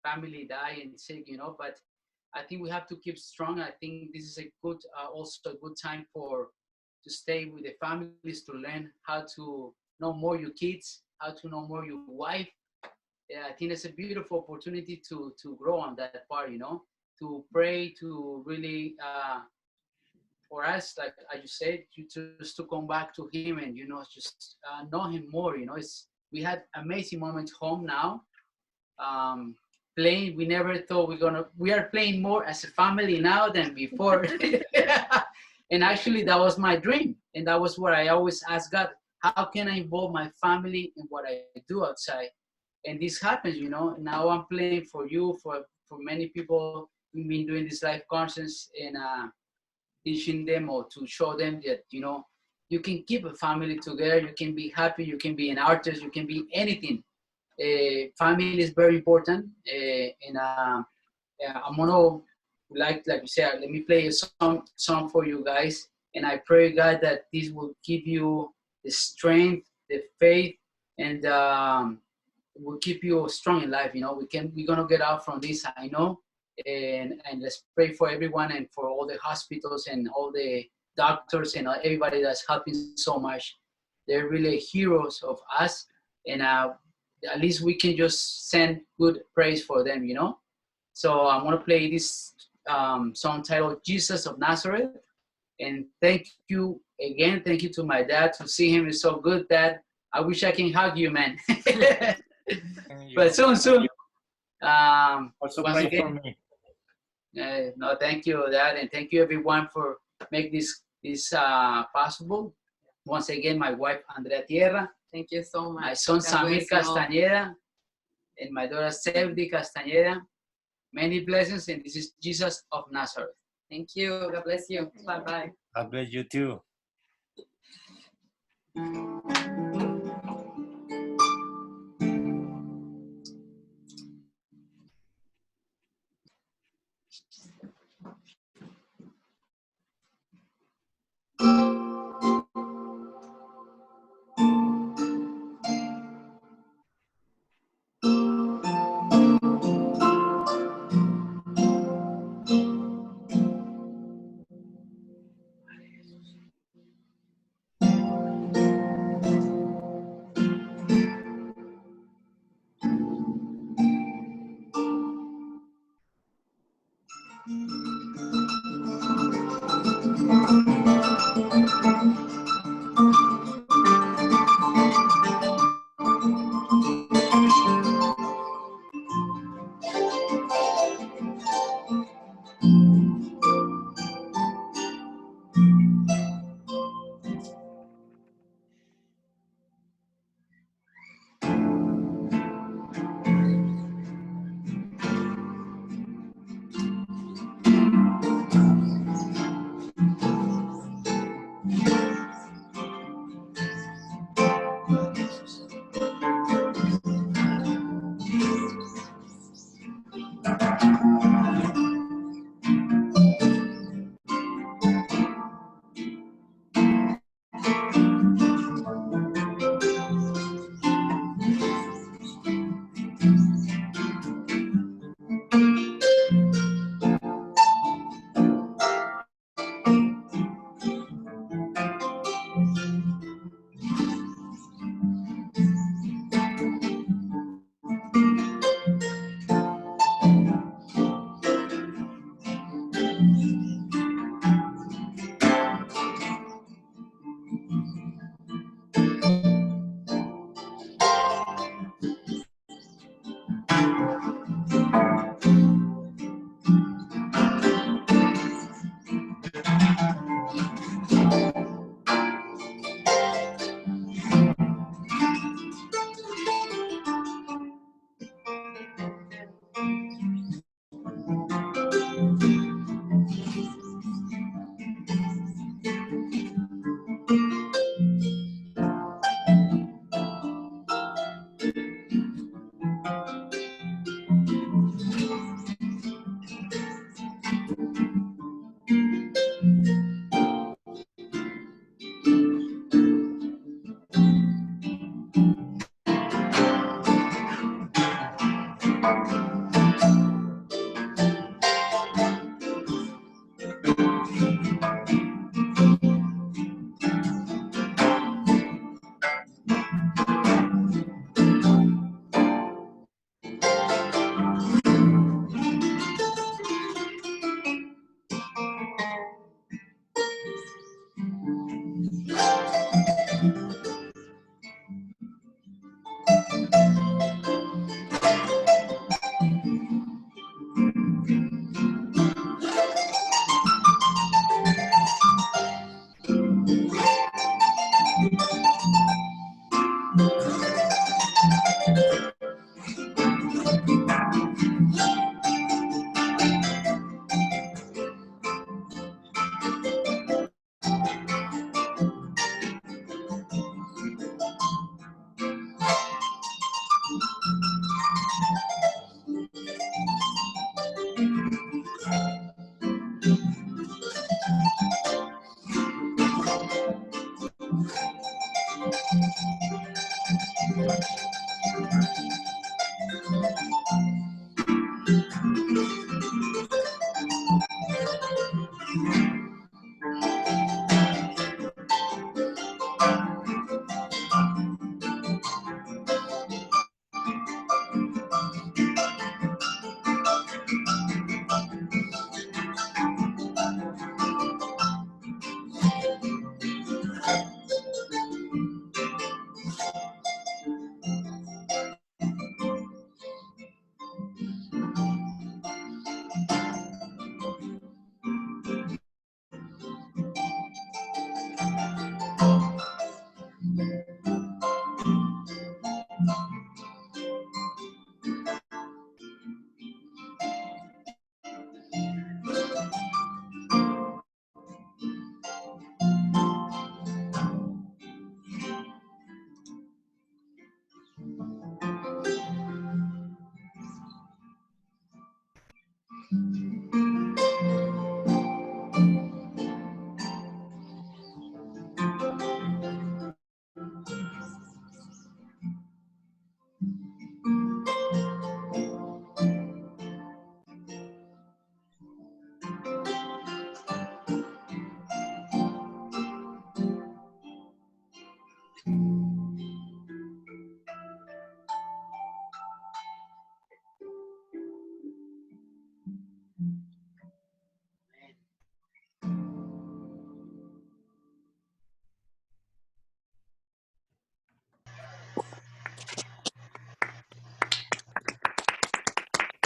family die and sick, but I think we have to keep strong. I think this is also a good time to stay with the families, to learn how to know more your kids, how to know more your wife. Yeah, I think it's a beautiful opportunity to grow on that part, to pray, to really, for us, like I just said, just to come back to him and, just know him more, we had amazing moments home now. Playing, we never thought we are playing more as a family now than before. And actually that was my dream. And that was what I always asked God, how can I involve my family in what I do outside? And this happens, now I'm playing for you, for many people. We've been doing these live concerts and teaching them or to show them that, you can keep a family together, you can be happy, you can be an artist, you can be anything. Family is very important, and I'm gonna like you said, let me play a song for you guys, and I pray God that this will give you the strength, the faith, and will keep you strong in life. We're gonna get out from this, I know, and let's pray for everyone and for all the hospitals and all the doctors and everybody that's helping so much. They're really heroes of us, and at least we can just send good praise for them, So I'm going to play this song titled Jesus of Nazareth. And thank you again. Thank you to my dad. To see him is so good, Dad. I wish I can hug you, man. But soon. Also Once pray again, for me. no, thank you, Dad, and thank you everyone for making this possible. Once again, my wife Andrea Tierra, Thank you so much. my son God Samir bless you all. Castaneda, and my daughter Sevdi Castaneda. Many blessings, and this is Jesus of Nazareth. Thank you. God bless you. Bye-bye. God bless you too.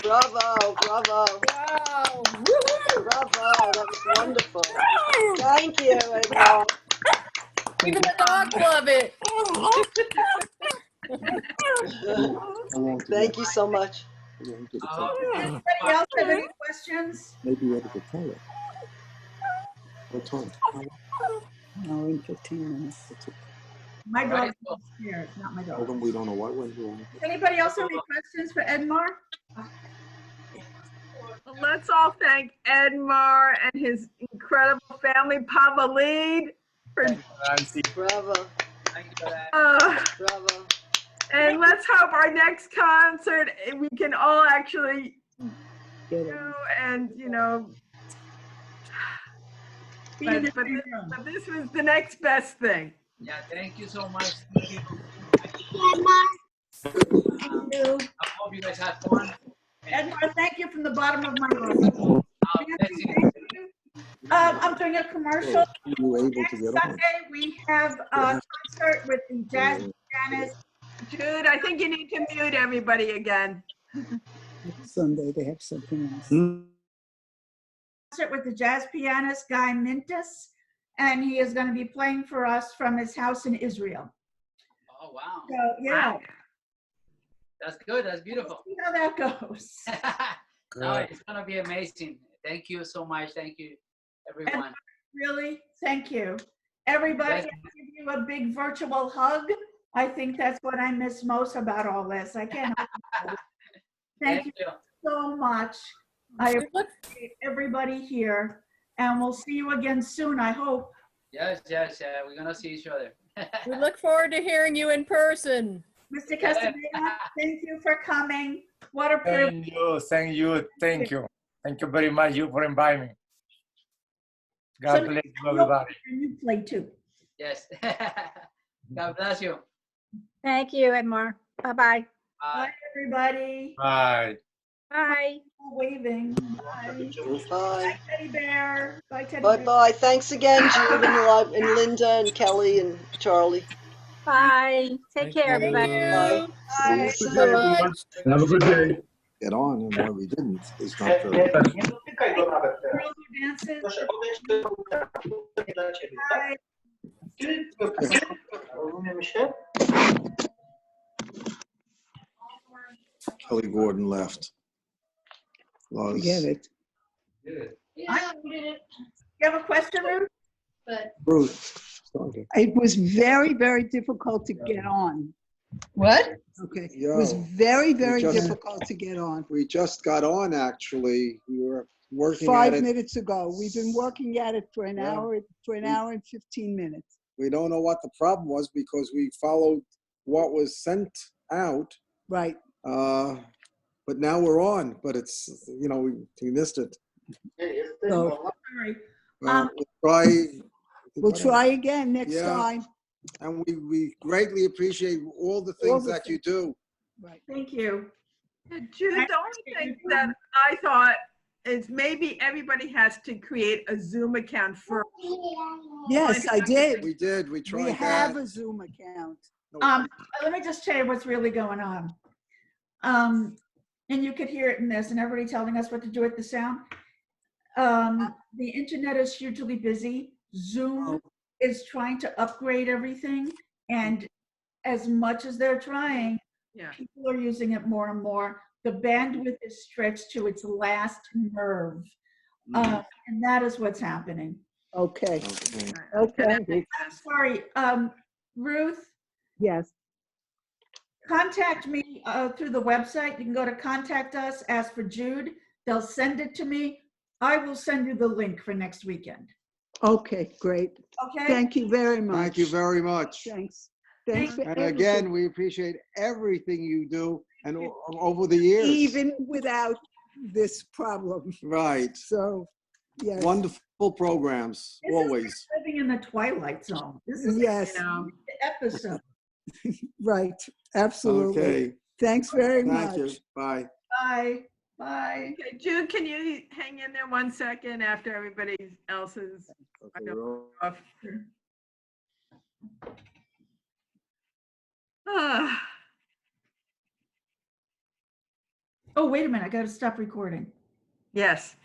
Bravo, bravo. Wow. Bravo, that was wonderful. Thank you, Edmar. Even the dogs love it. Thank you so much. Anybody else have any questions? Maybe you could tell it. What time? Hour and 15 minutes. My dog's upstairs, not my Tell dog. them we don't know what went wrong. Anybody else have any questions for Edmar? Well, let's all thank Edmar and his incredible family, Pavelid, for Bravo. Bravo. And let's hope our next concert we can all actually do and but this was the next best thing. Yeah, thank you so much. Thank you. I hope you guys had fun. Edmar, thank you from the bottom of my heart. I'm doing a commercial. You were able to Next get on. Sunday, we have a concert with the jazz pianist. Jude, I think you need to mute everybody again. Sunday, they have something else. Concert with the jazz pianist Guy Mintus, and he is going to be playing for us from his house in Israel. Oh, wow. So, yeah. That's good. That's beautiful. We'll see how that goes. No, it's going to be amazing. Thank you so much. Thank you, everyone. And really, thank you. Everybody, Yes. I'll give you a big virtual hug. I think that's what I miss most about all this. I can't. Thank you so much. I appreciate everybody here, and we'll see you again soon, I hope. Yes, we're going to see each other. We look forward to hearing you in person. Mr. Castenada, thank you for coming. What a privilege. Thank you very much for inviting me. God bless you, everybody. And you play too. Yes. God bless you. Thank you, Edmar. Bye-bye. Bye, everybody. Bye. Bye. Waving. Bye. Bye, Teddy Bear. Bye, Teddy Bear. Bye-bye. Thanks again, Jude and Linda and Kelly and Charlie. Bye. Take care, everybody. Bye. Bye. See you soon. Have a good day. Get on, and why we didn't is not very Kelly Gordon left. Forget it. You have a question, Ruth? Ruth. It was very, very difficult to get on. What? Okay. Yo, It was very, very just- difficult to get on. We just got on, actually. We were working 5 at it. minutes ago. We've been working at it for an Yeah. hour, and 15 minutes. We don't know what the problem was because we followed what was sent out. Right. But now we're on, but it's, we missed it. So Sorry. Well, we'll try again next Yeah. time. And we greatly appreciate all the things that you do. Right. Thank you. Jude, the only thing that I thought is maybe everybody has to create a Zoom account first. Yes, I did. We did. We tried We have that. a Zoom account. Let me just tell you what's really going on. And you could hear it in this, and everybody telling us what to do with the sound. The internet is hugely busy. Zoom is trying to upgrade everything, and as much as they're trying, people are using it more and more. The bandwidth is stretched to its last nerve, and that is what's happening. Okay. Okay. I'm sorry, Ruth. Yes. Contact me through the website. You can go to Contact Us, ask for Jude. They'll send it to me. I will send you the link for next weekend. Okay, great. Okay. Thank you very much. Thank you very much. Thanks. Thanks for And everything. again, we appreciate everything you do and over the years. Even without this problem. Right. So, yes. Wonderful programs, This is always. living in the twilight zone. This is Yes. the episode. Right. Absolutely. Okay. Thanks very much. Thank you. Bye. Bye. Bye. Okay, Jude, can you hang in there 1 second after everybody else is off? Oh, wait a minute, I gotta stop recording. Yes.